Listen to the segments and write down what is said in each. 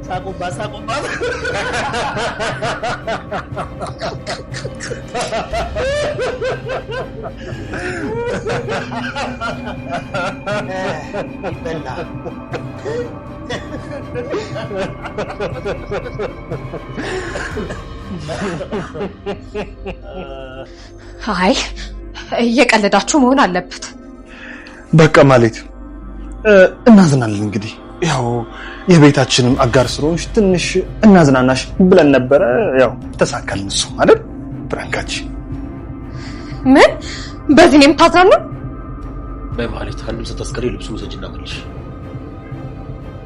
ሳቁባት ሳቁባት ይበላ አይ እየቀለዳችሁ መሆን አለበት። በቃ ማለት እናዝናለን እንግዲህ ያው የቤታችንም አጋር ስለሆንሽ ትንሽ እናዝናናሽ ብለን ነበረ። ያው ተሳካልን እሱ አይደል ብራንካችን። ምን በዚህ ነው የምታዝናናው? በማለት አንድም ስታስቀሪ ልብሱን ወሰጅና መልሽ።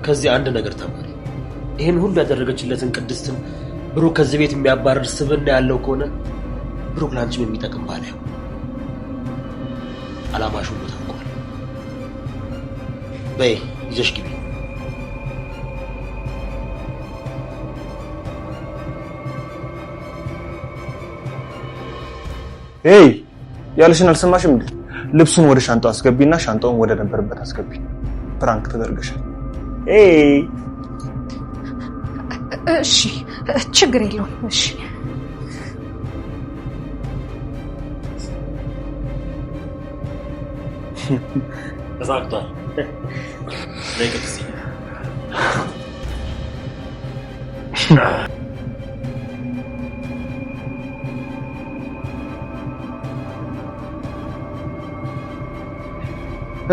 ከዚህ አንድ ነገር ተማሪ። ይሄን ሁሉ ያደረገችለትን ቅድስትን ብሩክ ከዚህ ቤት የሚያባርር ስብዕና ያለው ከሆነ ብሩክ ላንቺም የሚጠቅም ባል ያው አላማሽ ሁሉ ታውቋል። በይ ይዘሽ ግቢ። ኤይ ያልሽን አልሰማሽም እንዴ? ልብሱን ወደ ሻንጣው አስገቢና ሻንጣውን ወደ ነበርበት አስገቢ። ፕራንክ ተደርገሻል። ኤይ እሺ ችግር የለውም። እሺ ተሳክቷል። ለቅድስት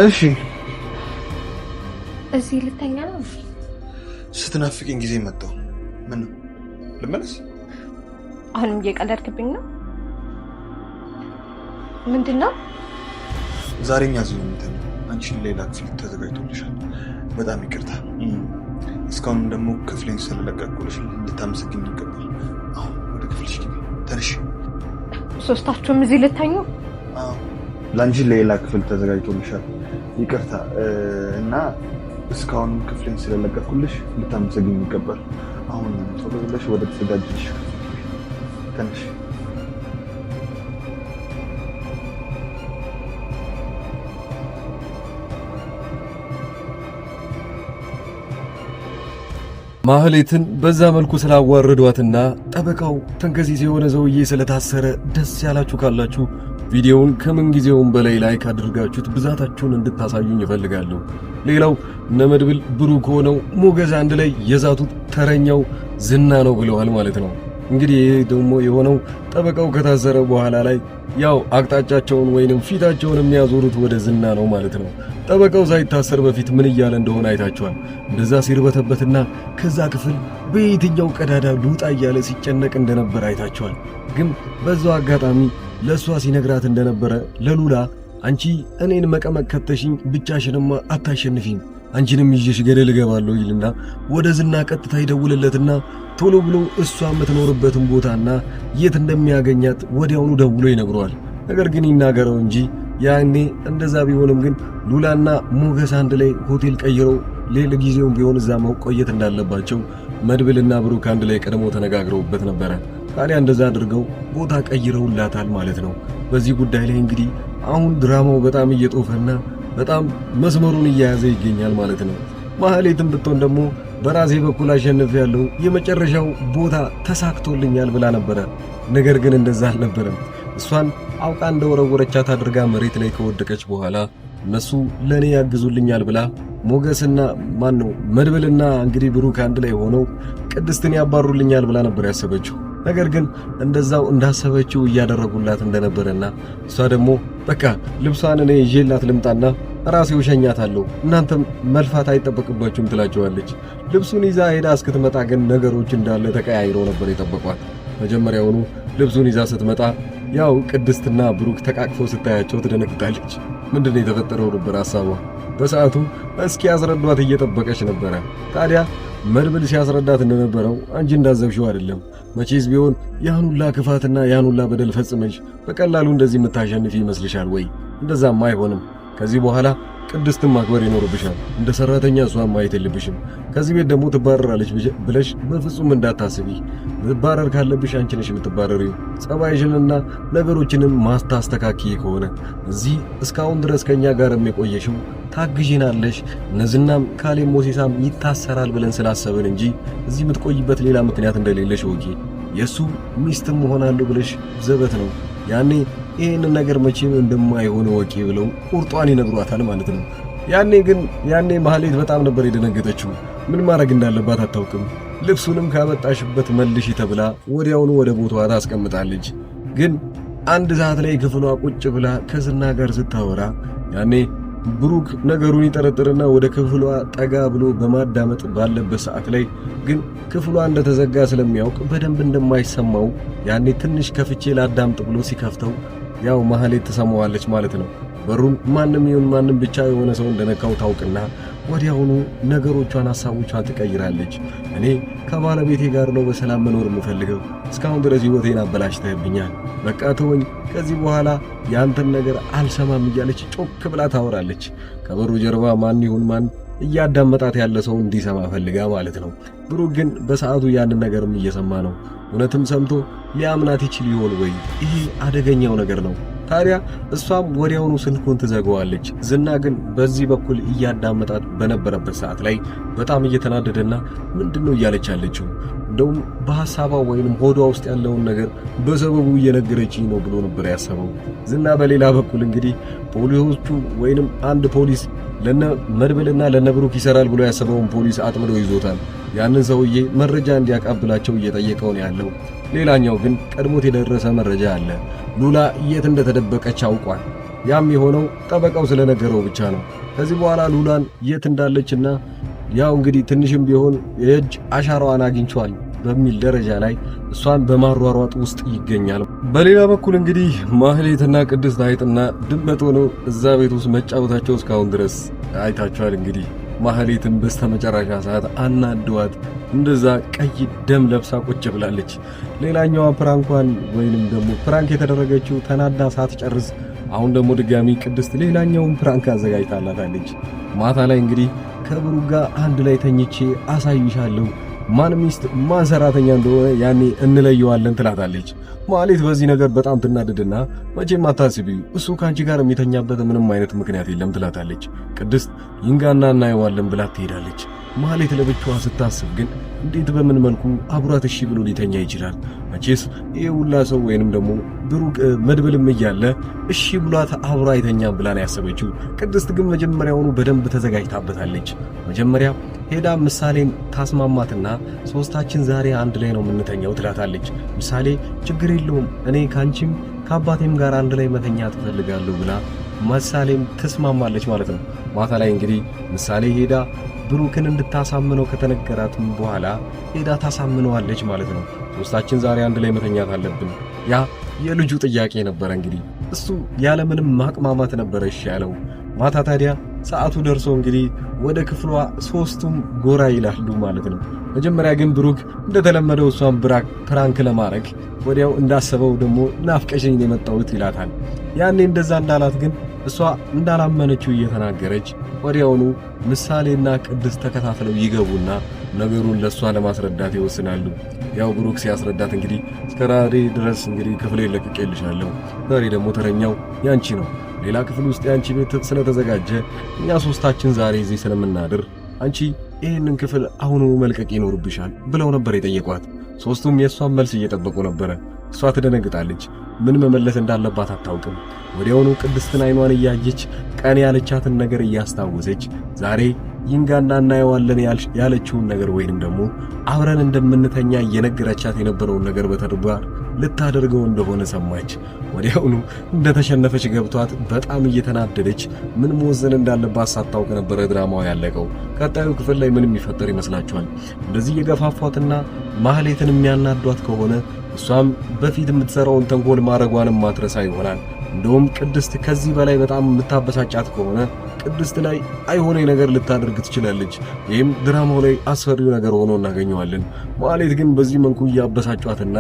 እሺ እዚህ ልተኛ ነው። ስትናፍቂኝ ጊዜ መጣው። ምን ነው ልመለስ? አሁንም እየቀለድክብኝ ነው? ምንድነው? ዛሬኛ እዚህ ነው የምተኛው። አንቺን ሌላ ክፍል ተዘጋጅቶልሻል። በጣም ይቅርታ። እስካሁን ደግሞ ክፍሌን ስለለቀቅኩልሽ እንድታመሰግኝ ይገባል። አሁን ወደ ክፍልሽ ግቢ። ተነሽ። ሶስታችሁም እዚህ ልተኙ? አዎ ላንቺ ሌላ ክፍል ተዘጋጅቶልሻል። ይቅርታ እና እስካሁን ክፍሌን ስለለቀቅኩልሽ እንድታመሰግኝ ይገባል። አሁን ቶሎ ብለሽ ወደ ተዘጋጀልሽ ተነሽ። ማህሌትን በዛ መልኩ ስላዋረዷትና ጠበቃው ተንከሲስ የሆነ ሰውዬ ስለታሰረ ደስ ያላችሁ ካላችሁ ቪዲዮውን ከምን ጊዜውም በላይ ላይክ አድርጋችሁት ብዛታችሁን እንድታሳዩኝ ይፈልጋለሁ። ሌላው ነመድብል ብሩክ ሆነው ሞገስ አንድ ላይ የዛቱት ተረኛው ዝና ነው ብለዋል ማለት ነው። እንግዲህ ይሄ ደግሞ የሆነው ጠበቃው ከታሰረ በኋላ ላይ ያው አቅጣጫቸውን ወይንም ፊታቸውን የሚያዞሩት ወደ ዝና ነው ማለት ነው። ጠበቃው ሳይታሰር በፊት ምን እያለ እንደሆነ አይታችኋል። እንደዛ ሲርበተበትና ከዛ ክፍል በየትኛው ቀዳዳ ልውጣ እያለ ሲጨነቅ እንደነበር አይታችኋል። ግን በዛው አጋጣሚ ለሷ ሲነግራት እንደነበረ ለሉላ አንቺ እኔን መቀመቅ ከተሽኝ ብቻሽንማ አታሸንፊኝ፣ አንቺንም ይዤሽ ገደል እገባለሁ ይልና ወደ ዝና ቀጥታ ይደውልለትና ቶሎ ብሎ እሷ የምትኖርበትን ቦታና የት እንደሚያገኛት ወዲያውኑ ደውሎ ይነግረዋል። ነገር ግን ይናገረው እንጂ ያኔ እንደዛ ቢሆንም ግን ሉላና ሞገስ አንድ ላይ ሆቴል ቀይረው ሌላ ጊዜውም ቢሆን እዛ መቆየት እንዳለባቸው መድብልና ብሩክ አንድ ላይ ቀድሞ ተነጋግረውበት ነበረ። ታዲያ እንደዛ አድርገው ቦታ ቀይረውላታል ማለት ነው። በዚህ ጉዳይ ላይ እንግዲህ አሁን ድራማው በጣም እየጦፈና በጣም መስመሩን እየያዘ ይገኛል ማለት ነው። ማህሌትም ብትሆን ደግሞ በራሴ በኩል አሸንፍ ያለው የመጨረሻው ቦታ ተሳክቶልኛል ብላ ነበረ። ነገር ግን እንደዛ አልነበረም። እሷን አውቃ እንደወረወረቻት አድርጋ መሬት ላይ ከወደቀች በኋላ እነሱ ለኔ ያግዙልኛል ብላ ሞገስና መድብልና እንግዲህ ብሩክ አንድ ላይ ሆነው ቅድስትን ያባሩልኛል ብላ ነበር ያሰበችው። ነገር ግን እንደዛው እንዳሰበችው እያደረጉላት እንደነበረና እሷ ደግሞ በቃ ልብሷን እኔ ይዤላት ልምጣና ራሴው ሸኛታለሁ፣ እናንተም መልፋት አይጠበቅባችሁም ትላቸዋለች። ልብሱን ይዛ ሄዳ እስክትመጣ ግን ነገሮች እንዳለ ተቀያይረው ነበር የጠበቋት። መጀመሪያውኑ ልብሱን ይዛ ስትመጣ ያው ቅድስትና ብሩክ ተቃቅፈው ስታያቸው ትደነግጣለች። ምንድነው የተፈጠረው ነበር ሐሳቧ። በሰዓቱ እስኪ ያስረዷት እየጠበቀች ነበረ። ታዲያ መድብል ሲያስረዳት እንደነበረው አንቺ እንዳዘብሽው አይደለም፣ መቼስ ቢሆን ያን ሁላ ክፋትና ያን ሁላ በደል ፈጽመሽ በቀላሉ እንደዚህ የምታሸንፊ ይመስልሻል ወይ? እንደዛም አይሆንም። ከዚህ በኋላ ቅድስትን ማክበር ይኖርብሻል። እንደ ሰራተኛ እሷን ማየት የለብሽም። ከዚህ ቤት ደግሞ ትባረራለች ብለሽ በፍጹም እንዳታስቢ። መባረር ካለብሽ አንቺ ነሽ የምትባረሪው። ጸባይሽንና ነገሮችንም ማስተካከይ ከሆነ እዚህ እስካሁን ድረስ ከኛ ጋር የቆየሽው ታግዢናለሽ። እነዚህናም ካሌም ሞሲሳም ይታሰራል ብለን ስላሰብን እንጂ እዚህ የምትቆይበት ሌላ ምክንያት እንደሌለሽ ወቂ። የሱ ሚስትም ሆናለሁ ብለሽ ዘበት ነው። ያኔ ይሄንን ነገር መቼም እንደማይሆን ወቂ ብለው ቁርጧን ይነግሯታል ማለት ነው። ያኔ ማህሌት በጣም ነበር የደነገጠችው። ምን ማድረግ እንዳለባት አታውቅም። ልብሱንም ካመጣሽበት መልሽ ተብላ ወዲያውኑ ወደ ቦታዋ ታስቀምጣለች። ግን አንድ ሰዓት ላይ ክፍሏ ቁጭ ብላ ከዝና ጋር ስታወራ ያኔ ብሩክ ነገሩን ይጠረጥርና ወደ ክፍሏ ጠጋ ብሎ በማዳመጥ ባለበት ሰዓት ላይ ግን ክፍሏ እንደተዘጋ ስለሚያውቅ በደንብ እንደማይሰማው ያኔ ትንሽ ከፍቼ ላዳምጥ ብሎ ሲከፍተው ያው ማህሌት ትሰማዋለች ማለት ነው። በሩን ማንም ይሁን ማንም ብቻ የሆነ ሰው እንደነካው ታውቅና ወዲያውኑ ነገሮቿን ሐሳቦቿን ትቀይራለች። እኔ ከባለቤቴ ጋር ነው በሰላም መኖር የምፈልገው። እስካሁን ድረስ ህይወቴን አበላሽተህብኛል። በቃ ተወኝ። ከዚህ በኋላ ያንተን ነገር አልሰማም እያለች ጮክ ብላ ታወራለች። ከበሩ ጀርባ ማን ይሁን ማን እያዳመጣት ያለ ሰው እንዲሰማ ፈልጋ ማለት ነው። ብሩክ ግን በሰዓቱ ያንን ነገርም እየሰማ ነው። እውነትም ሰምቶ ሊያምናት ይችል ይሆን ወይ? ይሄ አደገኛው ነገር ነው። ታዲያ እሷም ወዲያውኑ ስልኩን ትዘጋዋለች። ዝና ግን በዚህ በኩል እያዳመጣት በነበረበት ሰዓት ላይ በጣም እየተናደደና ምንድነው እያለች ያለችው እንደውም በሐሳቧ ወይንም ሆዷ ውስጥ ያለውን ነገር በሰበቡ እየነገረችኝ ነው ብሎ ነበር ያሰበው። ዝና በሌላ በኩል እንግዲህ ፖሊሶቹ ወይንም አንድ ፖሊስ ለነ መድብልና ለነ ብሩክ ይሰራል ብሎ ያሰበውን ፖሊስ አጥምዶ ይዞታል። ያንን ሰውዬ መረጃ እንዲያቀብላቸው እየጠየቀው ነው ያለው። ሌላኛው ግን ቀድሞት የደረሰ መረጃ አለ። ሉላ የት እንደተደበቀች አውቋል። ያም የሆነው ጠበቃው ስለነገረው ብቻ ነው። ከዚህ በኋላ ሉላን የት እንዳለችና ያው እንግዲህ ትንሽም ቢሆን የእጅ አሻራዋን አግኝቷል በሚል ደረጃ ላይ እሷን በማሯሯጥ ውስጥ ይገኛል። በሌላ በኩል እንግዲህ ማህሌትና ቅድስት አይጥና ድመት ሆነው እዛ ቤት ውስጥ መጫወታቸው እስካሁን ድረስ አይታችኋል። እንግዲህ ማህሌትን በስተመጨረሻ ሰዓት አናድዋት እንደዛ ቀይ ደም ለብሳ ቁጭ ብላለች። ሌላኛዋ ፕራንኳን ወይንም ደግሞ ፕራንክ የተደረገችው ተናዳ ሳትጨርስ አሁን ደግሞ ድጋሚ ቅድስት ሌላኛውን ፕራንክ አዘጋጅታላታለች። ማታ ላይ እንግዲህ ከብሩክ ጋር አንድ ላይ ተኝቼ አሳይሻለሁ፣ ማን ሚስት ማን ሰራተኛ እንደሆነ ያኔ እንለየዋለን ትላታለች። ማህሌት በዚህ ነገር በጣም ትናደድና መቼም አታስቢ፣ እሱ ካንቺ ጋር የሚተኛበት ምንም አይነት ምክንያት የለም ትላታለች። ቅድስት ይንጋና እናየዋለን ብላ ትሄዳለች። ማህሌት ለብቻዋ ስታስብ ግን እንዴት በምን መልኩ አብሯት እሺ ብሎ ሊተኛ ይችላል? መቼስ ይሄ ሁላ ሰው ወይንም ደግሞ ብሩክ መድብልም እያለ እሺ ብሏት አብሯ አይተኛም ብላ ነው ያሰበችው። ቅድስት ግን መጀመሪያውኑ በደንብ ተዘጋጅታበታለች። መጀመሪያ ሄዳ ምሳሌን ታስማማትና ሶስታችን ዛሬ አንድ ላይ ነው የምንተኛው ትላታለች። ምሳሌ ችግር የለውም እኔ ካንቺም ከአባቴም ጋር አንድ ላይ መተኛ ትፈልጋለሁ ብላ ምሳሌም ትስማማለች ማለት ነው። ማታ ላይ እንግዲህ ምሳሌ ሄዳ ብሩክን እንድታሳምነው ከተነገራትም በኋላ ሄዳ ታሳምነዋለች ማለት ነው። ሶስታችን ዛሬ አንድ ላይ መተኛት አለብን። ያ የልጁ ጥያቄ ነበረ። እንግዲህ እሱ ያለምንም ማቅማማት ነበረ እሺ ያለው። ማታ ታዲያ ሰዓቱ ደርሶ እንግዲህ ወደ ክፍሏ ሶስቱም ጎራ ይላሉ ማለት ነው። መጀመሪያ ግን ብሩክ እንደተለመደው እሷን ፕራንክ ለማድረግ ወዲያው እንዳሰበው ደግሞ ናፍቀሽኝ የመጣሁት ይላታል። ያኔ እንደዛ እንዳላት ግን እሷ እንዳላመነችው እየተናገረች ወዲያውኑ ምሳሌና ቅድስት ተከታትለው ይገቡና ነገሩን ለሷ ለማስረዳት ይወስናሉ። ያው ብሩክ ሲያስረዳት እንግዲህ እስከ ዛሬ ድረስ እንግዲህ ክፍሌ ለቅቄልሻለሁ፣ ዛሬ ደግሞ ተረኛው ያንቺ ነው። ሌላ ክፍል ውስጥ ያንቺ ቤት ስለተዘጋጀ እኛ ሶስታችን ዛሬ እዚህ ስለምናድር አንቺ ይህንን ክፍል አሁኑ መልቀቅ ይኖርብሻል ብለው ነበር የጠየቋት። ሶስቱም የእሷን መልስ እየጠበቁ ነበረ። እሷ ትደነግጣለች። ምን መመለስ እንዳለባት አታውቅም። ወዲያውኑ ቅድስትን አይኗን እያየች ቀን ያለቻትን ነገር እያስታወሰች ዛሬ ይንጋና እናየዋለን ያለችውን ነገር ወይንም ደግሞ አብረን እንደምንተኛ እየነገረቻት የነበረውን ነገር በተግባር ልታደርገው እንደሆነ ሰማች። ወዲያውኑ እንደተሸነፈች ገብቷት በጣም እየተናደደች ምን መወሰን እንዳለባት ሳታውቅ ነበረ ድራማው ያለቀው። ቀጣዩ ክፍል ላይ ምን የሚፈጠር ይመስላችኋል? እንደዚህ የገፋፏትና ማህሌትን የሚያናዷት ከሆነ እሷም በፊት የምትሰራውን ተንኮል ማድረጓንም ማትረሳ ይሆናል። እንደውም ቅድስት ከዚህ በላይ በጣም የምታበሳጫት ከሆነ ቅድስት ላይ አይሆነ ነገር ልታደርግ ትችላለች። ይህም ድራማው ላይ አስፈሪው ነገር ሆኖ እናገኘዋለን። ማህሌት ግን በዚህ መልኩ እያበሳጯትና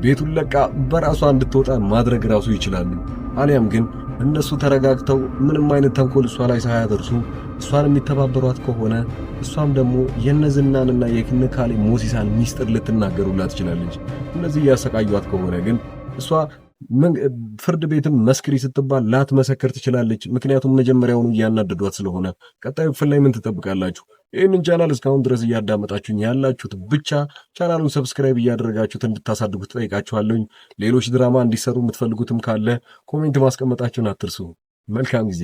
ቤቱን ለቃ በራሷ እንድትወጣ ማድረግ ራሱ ይችላሉ። አሊያም ግን እነሱ ተረጋግተው ምንም አይነት ተንኮል እሷ ላይ ሳያደርሱ እሷን የሚተባበሯት ከሆነ እሷም ደግሞ የነዝናንና የክንካሌ ሞሲሳን ሚስጥር ልትናገሩላት ትችላለች። እነዚህ እያሰቃዩት ከሆነ ግን እሷ ፍርድ ቤትም መስክሪ ስትባል ላትመሰክር ትችላለች። ምክንያቱም መጀመሪያውኑ እያናደዷት ስለሆነ። ቀጣዩ ክፍል ላይ ምን ትጠብቃላችሁ? ይህንን ቻናል እስካሁን ድረስ እያዳመጣችሁኝ ያላችሁት ብቻ ቻናሉን ሰብስክራይብ እያደረጋችሁት እንድታሳድጉት ጠይቃችኋለሁኝ። ሌሎች ድራማ እንዲሰሩ የምትፈልጉትም ካለ ኮሜንት ማስቀመጣችሁን አትርሱ። መልካም ጊዜ